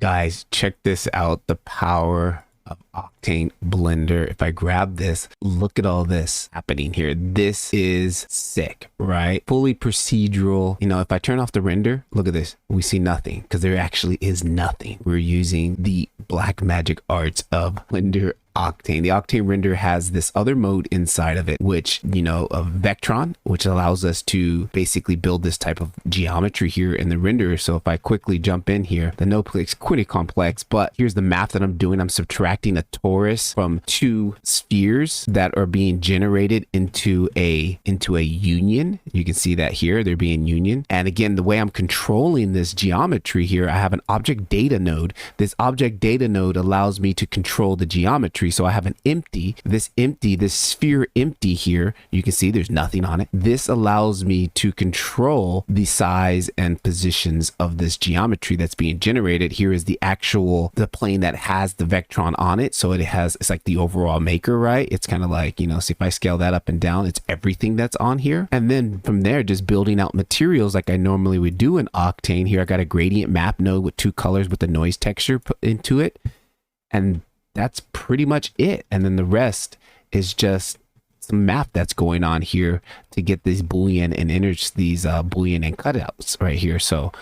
Guys, check this out. The power of Octane Blender. If I grab this, look at all this happening here. This is sick, right? Fully procedural. You know, if I turn off the render, look at this. We see nothing because there actually is nothing. We're using the black magic arts of Blender Octane. The Octane render has this other mode inside of it, which, you know, of Vectron, which allows us to basically build this type of geometry here in the render. So if I quickly jump in here, the node is pretty complex, but here's the math that I'm doing. I'm subtracting a torus from two spheres that are being generated into a union. You can see that here, they're being union. And again, the way I'm controlling this geometry here, I have an object data node. This object data node allows me to control the geometry. So I have an this sphere empty here. You can see there's nothing on it. This allows me to control the size and positions of this geometry that's being generated. Here is the plane that has the Vectron on it. So it's like the overall maker, right? It's kind of like, you know, see if I scale that up and down, it's everything that's on here. And then from there, just building out materials like I normally would do in Octane. Here I got a gradient map node with two colors with the noise texture put into it. And that's pretty much it. And then the rest is just some math that's going on here to get these Boolean and these Boolean and cutouts right here. So